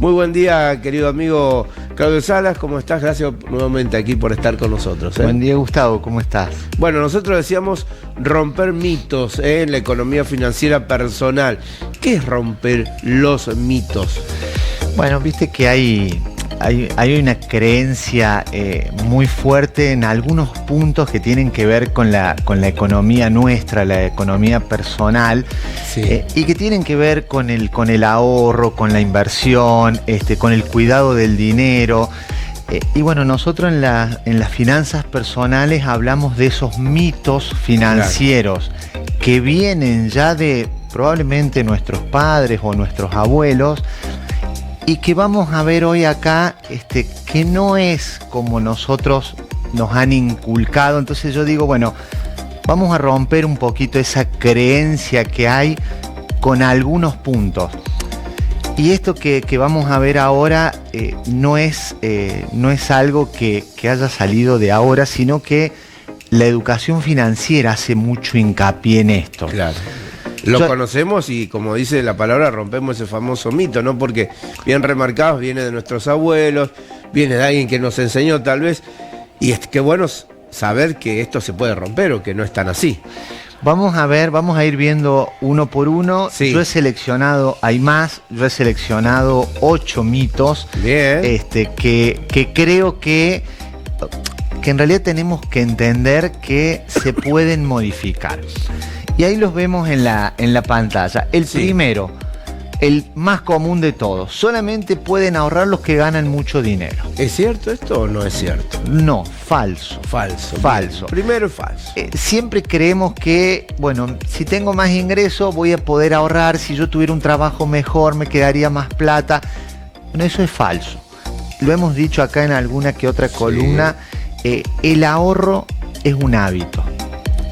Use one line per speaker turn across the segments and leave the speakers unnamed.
Muy buen día, querido amigo Claudio Salas, ¿cómo estás? Gracias nuevamente aquí por estar con nosotros.
Buen día, Gustavo, ¿cómo estás?
Bueno, nosotros decíamos romper mitos en la economía financiera personal. ¿Qué es romper los mitos?
Bueno, viste que hay una creencia muy fuerte en algunos puntos que tienen que ver con la economía nuestra, la economía personal,
Sí.
y que tienen que ver con el ahorro, con la inversión, con el cuidado del dinero. Y bueno, nosotros en las finanzas personales hablamos de esos mitos financieros que vienen ya de probablemente nuestros padres o nuestros abuelos, y que vamos a ver hoy acá que no es como nosotros nos han inculcado. Entonces yo digo, bueno, vamos a romper un poquito esa creencia que hay con algunos puntos. Y esto que vamos a ver ahora no es algo que haya salido de ahora, sino que la educación financiera hace mucho hincapié en esto.
Claro. Lo conocemos y, como dice la palabra, rompemos ese famoso mito, ¿no? Porque bien remarcados, viene de nuestros abuelos, viene de alguien que nos enseñó tal vez, y es que bueno saber que esto se puede romper o que no es tan así.
Vamos a ir viendo uno por uno.
Sí.
Yo he seleccionado 8 mitos.
Bien.
Que creo que en realidad tenemos que entender que se pueden modificar. Y ahí los vemos en la pantalla. El primero, el más común de todos: solamente pueden ahorrar los que ganan mucho dinero.
¿Es cierto esto o no es cierto?
No, falso.
Falso.
Falso.
Bien. Primero es falso.
Siempre creemos que, bueno, si tengo más ingreso voy a poder ahorrar, si yo tuviera un trabajo mejor me quedaría más plata. Bueno, eso es falso. Lo hemos dicho acá en alguna que otra columna. El ahorro es un hábito.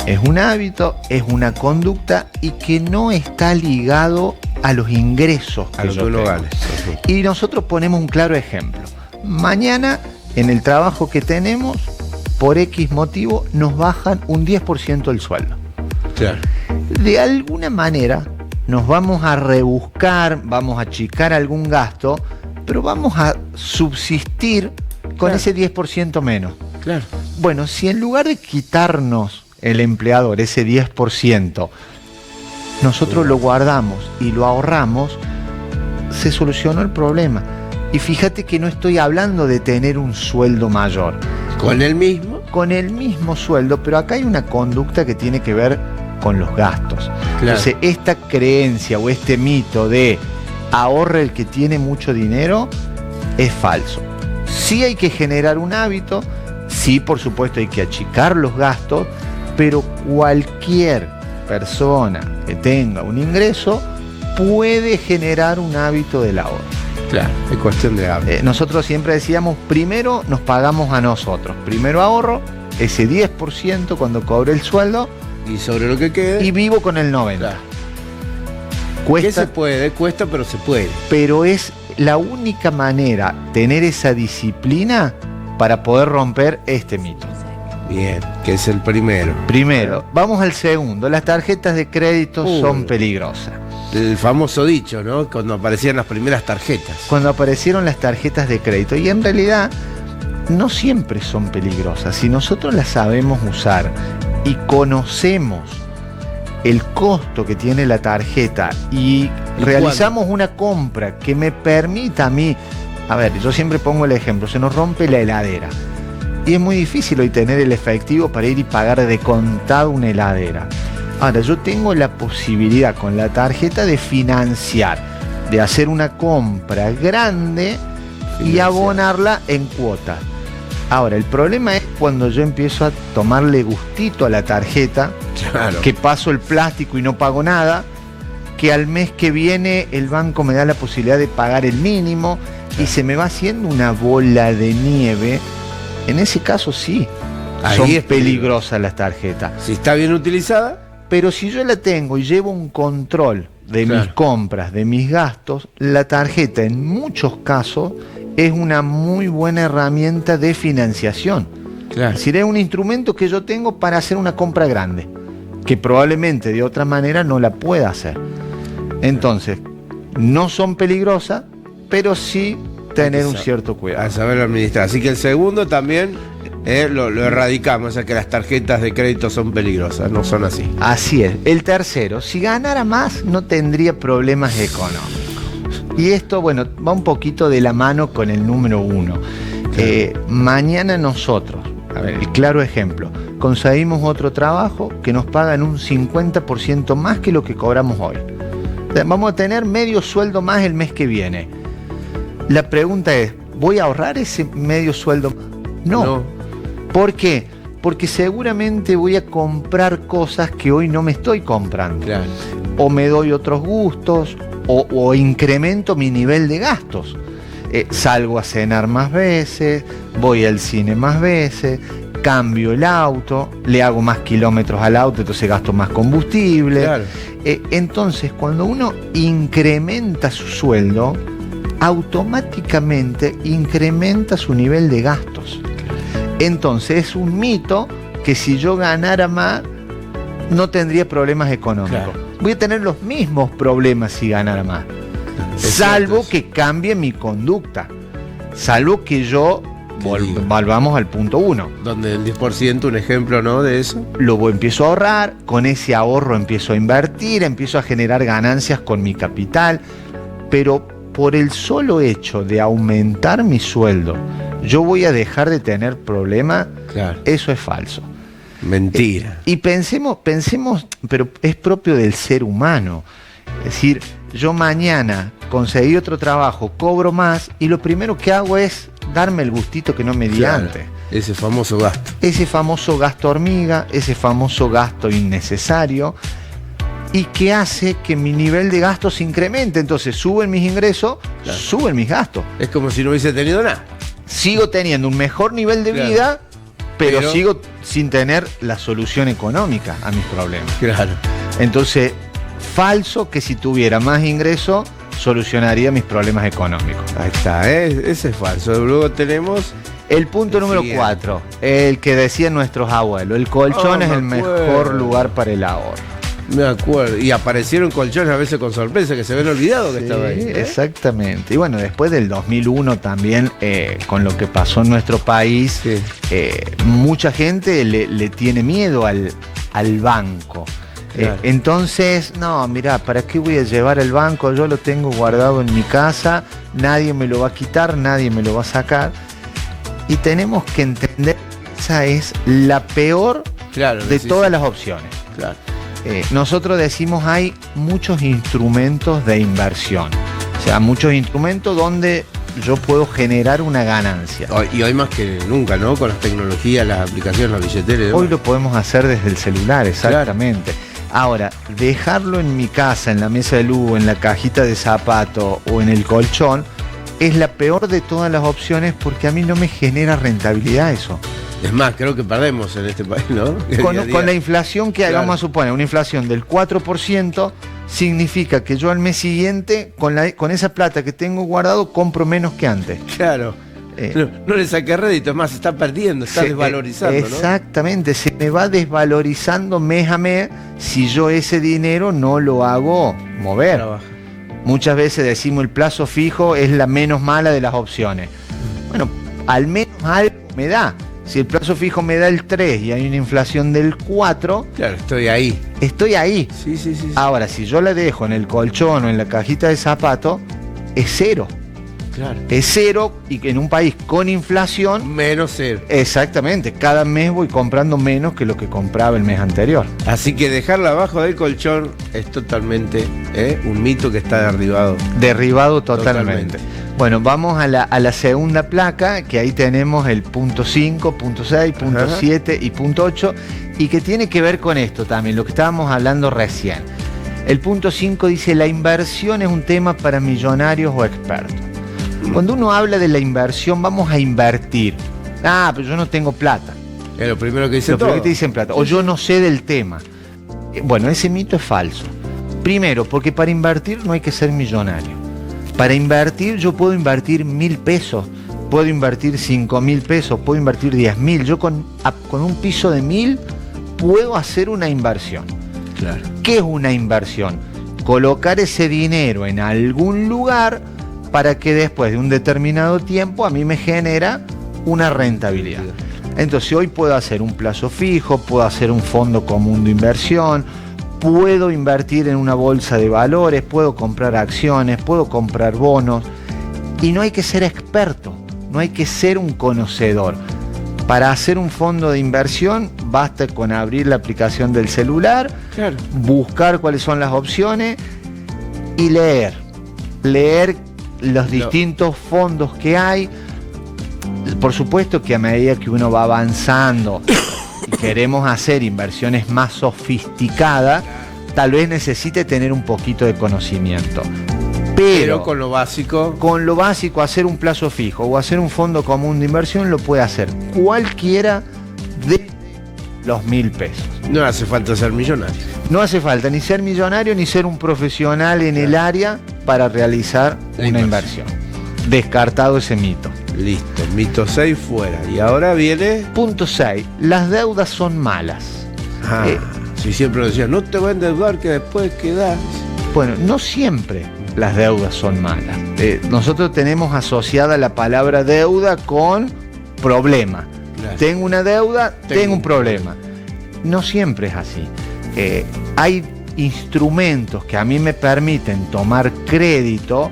Es un hábito, es una conducta, y que no está ligado a los ingresos
A lo que uno gane.
Y nosotros ponemos un claro ejemplo. Mañana, en el trabajo que tenemos, por X motivo, nos bajan un 10% el sueldo.
Claro.
De alguna manera nos vamos a rebuscar, vamos a achicar algún gasto, pero vamos a subsistir con ese 10% menos.
Claro.
Bueno, si en lugar de quitarnos el empleador ese 10%, nosotros lo guardamos y lo ahorramos, se solucionó el problema. Y fíjate que no estoy hablando de tener un sueldo mayor.
¿Con el mismo?
Con el mismo sueldo, pero acá hay una conducta que tiene que ver con los gastos.
Claro.
Entonces, esta creencia o este mito de ahorra el que tiene mucho dinero es falso. Sí hay que generar un hábito, sí, por supuesto hay que achicar los gastos, pero cualquier persona que tenga un ingreso puede generar un hábito del ahorro.
Claro, es cuestión de hábito.
Nosotros siempre decíamos, primero nos pagamos a nosotros, primero ahorro ese 10% cuando cobre el sueldo,
Y sobre lo que quede.
y vivo con el 90%.
Claro.
Cuesta,
¿Qué se puede? Cuesta, pero se puede.
pero es la única manera tener esa disciplina para poder romper este mito.
Bien, que es el primero.
Primero, vamos al segundo. Las tarjetas de crédito son peligrosas.
El famoso dicho, ¿no? Cuando aparecían las primeras tarjetas.
Cuando aparecieron las tarjetas de crédito, y en realidad no siempre son peligrosas. Si nosotros las sabemos usar y conocemos el costo que tiene la tarjeta y realizamos una compra que me permita a mí, a ver, yo siempre pongo el ejemplo, se nos rompe la heladera y es muy difícil hoy tener el efectivo para ir y pagar de contado una heladera. Ahora, yo tengo la posibilidad con la tarjeta de financiar, de hacer una compra grande y abonarla en cuotas. Ahora, el problema es cuando yo empiezo a tomarle gustito a la tarjeta,
Claro.
que paso el plástico y no pago nada, que al mes que viene el banco me da la posibilidad de pagar el mínimo y se me va haciendo una bola de nieve. En ese caso sí,
Ahí
son
es
peligrosas las tarjetas.
Si está bien utilizada.
Pero si yo la tengo y llevo un control de mis compras, de mis gastos, la tarjeta en muchos casos es una muy buena herramienta de financiación.
Claro.
Es decir, es un instrumento que yo tengo para hacer una compra grande, que probablemente de otra manera no la pueda hacer. Entonces, no son peligrosas, pero sí tener un cierto cuidado.
A saberlo administrar. Así que el segundo también lo erradicamos, o sea que las tarjetas de crédito son peligrosas, no son así.
Así es. El tercero, si ganara más, no tendría problemas económicos. Y esto, bueno, va un poquito de la mano con el número 1. Mañana nosotros, a ver, el claro ejemplo, conseguimos otro trabajo que nos pagan un 50% más que lo que cobramos hoy. O sea, vamos a tener medio sueldo más el mes que viene. La pregunta es, ¿voy a ahorrar ese medio sueldo? No. ¿Por qué? Porque seguramente voy a comprar cosas que hoy no me estoy comprando.
Claro.
O me doy otros gustos, o incremento mi nivel de gastos. Salgo a cenar más veces, voy al cine más veces, cambio el auto, le hago más kilómetros al auto, entonces gasto más combustible.
Claro.
Entonces, cuando uno incrementa su sueldo, automáticamente incrementa su nivel de gastos. Entonces es un mito que si yo ganara más no tendría problemas económicos. Claro. Voy a tener los mismos problemas si ganara más. Salvo que cambie mi conducta. Salvo que yo volvamos al punto 1.
Donde el 10%, un ejemplo, ¿no? De eso.
Empiezo a ahorrar, con ese ahorro empiezo a invertir, empiezo a generar ganancias con mi capital, pero por el solo hecho de aumentar mi sueldo, ¿yo voy a dejar de tener problemas?
Claro.
Eso es falso.
Mentira.
Y pensemos, pero es propio del ser humano. Es decir, yo mañana conseguí otro trabajo, cobro más, y lo primero que hago es darme el gustito que no me di antes.
Ese famoso gasto.
Ese famoso gasto hormiga, ese famoso gasto innecesario, y que hace que mi nivel de gastos se incremente. Entonces suben mis ingresos, claro, suben mis gastos.
Es como si no hubiese tenido nada.
Sigo teniendo un mejor nivel de vida, pero sigo sin tener la solución económica a mis problemas.
Claro.
Entonces, falso que si tuviera más ingreso solucionaría mis problemas económicos.
Ahí está, ese es falso. Luego tenemos
el punto número 4, el que decían nuestros abuelos: el colchón es el mejor lugar para el ahorro.
Me acuerdo, y aparecieron colchones a veces con sorpresa, que se ven olvidado que estaba ahí.
Exactamente. Y bueno, después del 2001 también, con lo que pasó en nuestro país, mucha gente le tiene miedo al banco. Claro. Entonces, no, mirá, ¿para qué voy a llevar el banco? Yo lo tengo guardado en mi casa, nadie me lo va a quitar, nadie me lo va a sacar. Y tenemos que entender que esa es la peor de todas las opciones. Claro. Nosotros decimos, hay muchos instrumentos de inversión, o sea, muchos instrumentos donde yo puedo generar una ganancia.
Y hoy más que nunca, ¿no? Con las tecnologías, las aplicaciones, las billeteras.
Hoy lo podemos hacer desde el celular, exactamente. Claro. Ahora, dejarlo en mi casa, en la mesa de luz, en la cajita de zapato o en el colchón, es la peor de todas las opciones, porque a mí no me genera rentabilidad eso.
Es más, creo que perdemos en este país, ¿no?
Con la inflación que vamos a suponer, una inflación del 4%, significa que yo al mes siguiente, con esa plata que tengo guardado, compro menos que antes.
Claro. No le saqué rédito, es más, se está perdiendo, está desvalorizando,
exactamente, ¿no? Se me va desvalorizando mes a mes si yo ese dinero no lo hago mover. Trabaja. Muchas veces decimos el plazo fijo es la menos mala de las opciones. Bueno, al menos algo me da. Si el plazo fijo me da el 3 y hay una inflación del 4...
Claro, estoy ahí.
Estoy ahí.
Sí.
Ahora, si yo la dejo en el colchón o en la cajita de zapato, es 0. Claro. Es 0, y en un país con inflación...
Menos 0.
Exactamente. Cada mes voy comprando menos que lo que compraba el mes anterior.
Así que dejarla abajo del colchón es totalmente un mito que está derribado.
Derribado totalmente. Bueno, vamos a la segunda placa, que ahí tenemos el punto 5, punto 6, punto 7 y punto 8, y que tiene que ver con esto también, lo que estábamos hablando recién. El punto 5 dice: la inversión es un tema para millonarios o expertos. Cuando uno habla de la inversión, vamos a invertir. Pero yo no tengo plata.
Es lo primero que dice
todo. Lo primero que te dicen plata. O yo no sé del tema. Bueno, ese mito es falso. Primero, porque para invertir no hay que ser millonario. Para invertir yo puedo invertir 1.000 pesos, puedo invertir 5.000 pesos, puedo invertir 10.000. Yo con un piso de 1.000 puedo hacer una inversión. Claro. ¿Qué es una inversión? Colocar ese dinero en algún lugar para que después de un determinado tiempo a mí me genera una rentabilidad. Entonces hoy puedo hacer un plazo fijo, puedo hacer un fondo común de inversión, puedo invertir en una bolsa de valores, puedo comprar acciones, puedo comprar bonos, y no hay que ser experto, no hay que ser un conocedor. Para hacer un fondo de inversión basta con abrir la aplicación del celular,
Claro.
buscar cuáles son las opciones y leer los distintos fondos que hay. Por supuesto que a medida que uno va avanzando y queremos hacer inversiones más sofisticadas, tal vez necesite tener un poquito de conocimiento. Pero
con lo básico.
con lo básico, hacer un plazo fijo o hacer un fondo común de inversión lo puede hacer cualquiera de los 1.000 pesos.
No hace falta ser millonario.
No hace falta ni ser millonario ni ser un profesional en el área para realizar
La
una inversión. Descartado ese mito.
Listo, mito 6 fuera. Y ahora viene.
Punto 6. Las deudas son malas.
Si siempre decían, no te va a endeudar que después quedás.
Bueno, no siempre las deudas son malas. Nosotros tenemos asociada la palabra deuda con problema.
Claro.
Tengo una deuda, tengo un problema. No siempre es así. Hay instrumentos que a mí me permiten tomar crédito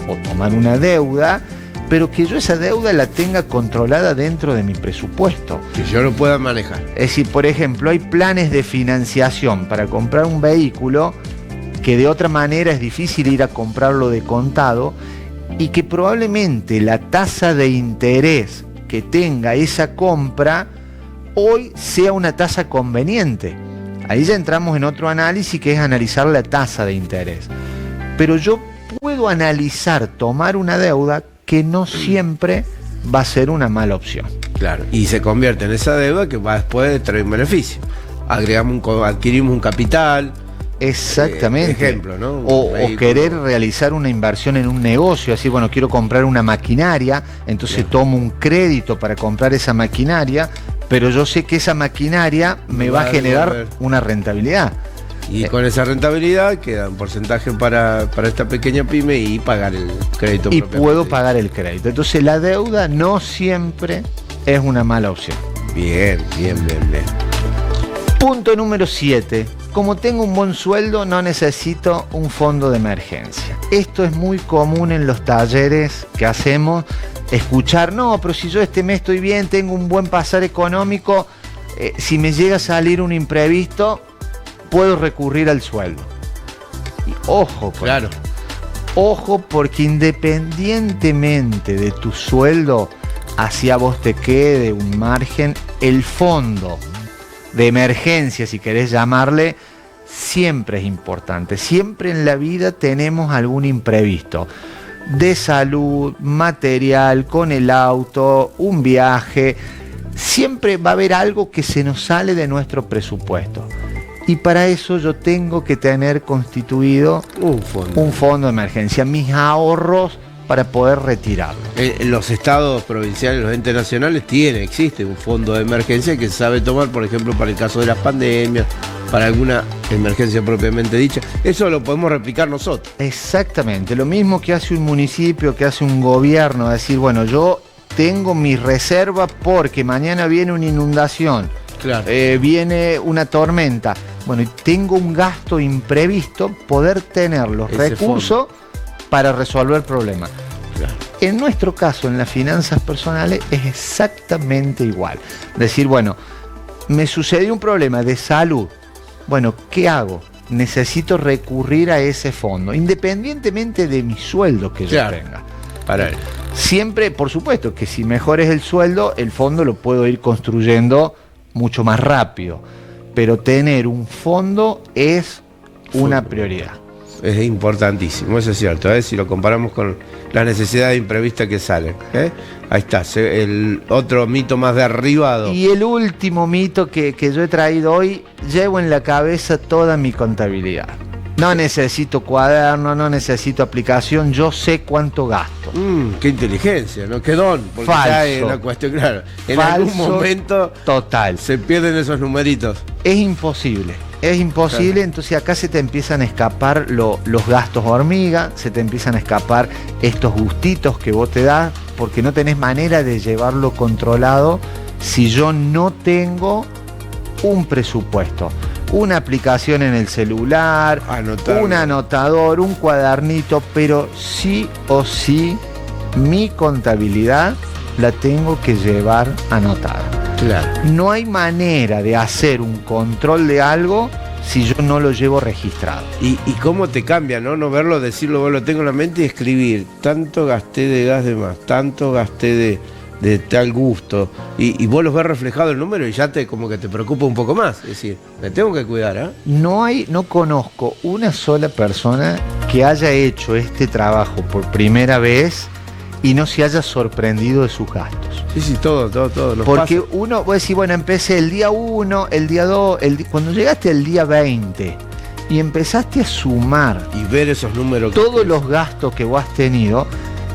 o tomar una deuda, pero que yo esa deuda la tenga controlada dentro de mi presupuesto.
Que yo lo pueda manejar.
Es decir, por ejemplo, hay planes de financiación para comprar un vehículo que de otra manera es difícil ir a comprarlo de contado y que probablemente la tasa de interés que tenga esa compra hoy sea una tasa conveniente. Ahí ya entramos en otro análisis que es analizar la tasa de interés. Pero yo puedo analizar tomar una deuda que no siempre va a ser una mala opción.
Claro. Y se convierte en esa deuda que va después de traer un beneficio. Adquirimos un capital.
Exactamente.
Ejemplo, ¿no?
O querer realizar una inversión en un negocio, así, bueno, quiero comprar una maquinaria, entonces tomo un crédito para comprar esa maquinaria, pero yo sé que esa maquinaria me va a generar una rentabilidad.
Y con esa rentabilidad queda un porcentaje para esta pequeña pyme y pagar el crédito.
Y puedo pagar el crédito. Entonces la deuda no siempre es una mala opción.
Bien.
Punto número 7. Como tengo un buen sueldo, no necesito un fondo de emergencia. Esto es muy común en los talleres que hacemos. Escuchar, no, pero si yo este mes estoy bien, tengo un buen pasar económico, si me llega a salir un imprevisto, puedo recurrir al sueldo. Y ojo,
claro.
Ojo, porque independientemente de tu sueldo, hacia vos te quede un margen, el fondo de emergencia, si querés llamarle, siempre es importante. Siempre en la vida tenemos algún imprevisto. De salud, material, con el auto, un viaje. Siempre va a haber algo que se nos sale de nuestro presupuesto. Y para eso yo tengo que tener constituido un fondo de emergencia, mis ahorros para poder retirarlo.
Los estados provinciales, los entes nacionales existe un fondo de emergencia que se sabe tomar, por ejemplo, para el caso de las pandemias, para alguna emergencia propiamente dicha. Eso lo podemos replicar nosotros.
Exactamente, lo mismo que hace un municipio, que hace un gobierno, decir, bueno, yo tengo mi reserva porque mañana viene una inundación,
claro.
Viene una tormenta, bueno, y tengo un gasto imprevisto, poder tener los recursos para resolver problemas.
Claro.
En nuestro caso, en las finanzas personales, es exactamente igual. Decir, bueno, me sucedió un problema de salud. Bueno, ¿qué hago? Necesito recurrir a ese fondo, independientemente de mi sueldo que yo tenga.
Para él.
Siempre, por supuesto, que si mejor es el sueldo, el fondo lo puedo ir construyendo mucho más rápido. Pero tener un fondo es una prioridad.
Es importantísimo, eso es cierto, si lo comparamos con las necesidades imprevistas que salen. Ahí está, el otro mito más derribado.
Y el último mito que yo he traído hoy, llevo en la cabeza toda mi contabilidad. No necesito cuaderno, no necesito aplicación, yo sé cuánto gasto.
Qué inteligencia, ¿no? Qué don. Porque
Falso.
es una cuestión, claro. En
Falso
algún momento
total.
se pierden esos numeritos.
Es imposible. Es imposible,
Claro.
entonces acá se te empiezan a escapar los gastos hormiga, se te empiezan a escapar estos gustitos que vos te das, porque no tenés manera de llevarlo controlado si yo no tengo un presupuesto, una aplicación en el celular,
Anotarlo.
un anotador, un cuadernito, pero sí o sí mi contabilidad la tengo que llevar anotada.
Claro.
No hay manera de hacer un control de algo si yo no lo llevo registrado.
Y cómo te cambia, ¿no? No verlo, decirlo, vos lo tengo en la mente y escribir. Tanto gasté de gas de más, tanto gasté de tal gusto. Y vos los ves reflejado el número y ya como que te preocupa un poco más. Es decir, me tengo que cuidar, ¿eh?
No conozco una sola persona que haya hecho este trabajo por primera vez y no se haya sorprendido de sus gastos.
Sí, todo. Nos
Porque
pasa.
uno, vos decís, bueno, empecé el día 1, el día 2, cuando llegaste al día 20 y empezaste a sumar
Y ver esos números.
todos los gastos que vos has tenido,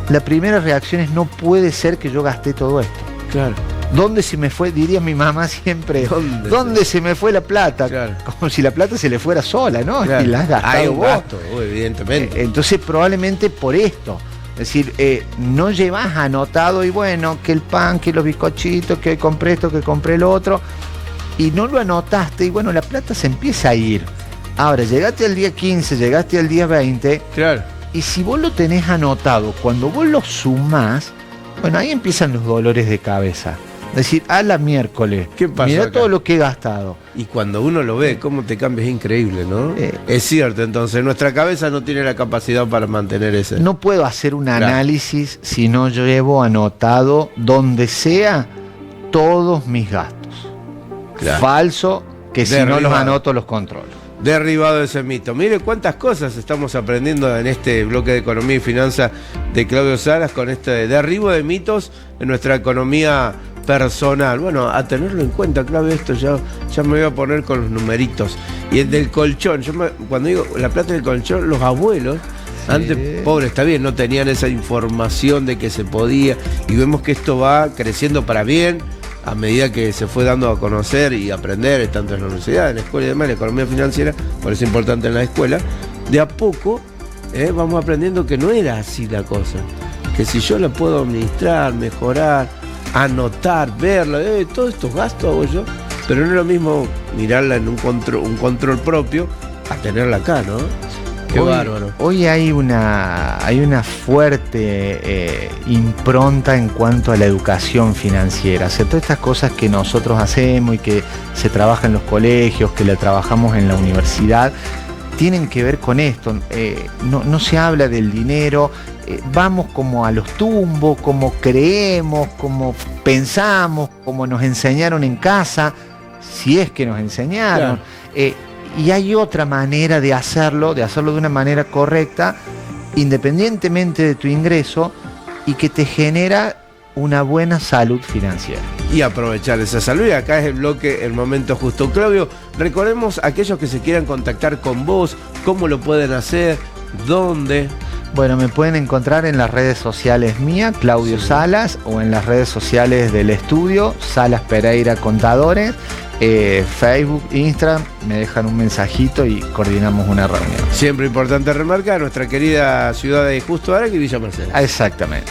la primera reacción es: no puede ser que yo gasté todo esto.
Claro.
¿Dónde se me fue? Diría mi mamá siempre. ¿Dónde se me fue la plata?
Claro.
Como si la plata se le fuera sola, ¿no?
Claro.
Y la has gastado
Hay un
vos.
gasto, evidentemente.
Entonces probablemente por esto. Es decir, no llevas anotado y bueno, que el pan, que los bizcochitos, que compré esto, que compré lo otro, y no lo anotaste y bueno, la plata se empieza a ir. Ahora, llegaste al día 15, llegaste al día 20,
Claro.
y si vos lo tenés anotado, cuando vos lo sumás, bueno, ahí empiezan los dolores de cabeza. Es decir, a la miércoles,
¿Qué pasó
mirá
acá?
todo lo que he gastado.
Y cuando uno lo ve, cómo te cambia, es increíble, ¿no?
Eh.
Es cierto, entonces nuestra cabeza no tiene la capacidad para mantener ese.
No puedo hacer un
Claro.
análisis si no llevo anotado donde sea todos mis gastos.
Claro.
Falso, que si no los
Derribado.
anoto los controlo.
Derribado ese mito. Mire cuántas cosas estamos aprendiendo en este bloque de Economía y Finanzas de Claudio Salas con este derribo de mitos en nuestra economía personal. Bueno, a tenerlo en cuenta, Claudio, esto ya me voy a poner con los numeritos. Y el del colchón, cuando digo la plata del colchón, los abuelos, antes, pobre, está bien, no tenían esa información de que se podía, y vemos que esto va creciendo para bien a medida que se fue dando a conocer y aprender, tanto en la universidad, en la escuela y demás, en la economía financiera, por eso es importante en la escuela. De a poco vamos aprendiendo que no era así la cosa, que si yo la puedo administrar, mejorar, anotar, verla, todos estos gastos hago yo, pero no es lo mismo mirarla en un control propio a tenerla acá, ¿no? Qué bárbaro.
Hoy hay una fuerte impronta en cuanto a la educación financiera. O sea, todas estas cosas que nosotros hacemos y que se trabaja en los colegios, que la trabajamos en la universidad, tienen que ver con esto. No se habla del dinero, vamos como a los tumbos, como creemos, como pensamos, como nos enseñaron en casa, si es que nos enseñaron.
Claro.
Y hay otra manera de hacerlo de una manera correcta, independientemente de tu ingreso, y que te genera una buena salud financiera.
Y aprovechar esa salud. Y acá es el bloque, el momento justo. Claudio, recordemos a aquellos que se quieran contactar con vos, cómo lo pueden hacer, dónde.
Bueno, me pueden encontrar en las redes sociales mía, Claudio Salas, o en las redes sociales del estudio, Salas Pereira Contadores, Facebook, Instagram, me dejan un mensajito y coordinamos una reunión.
Siempre importante remarcar nuestra querida ciudad de Justo Areque y Villa Mercedes.
Exactamente.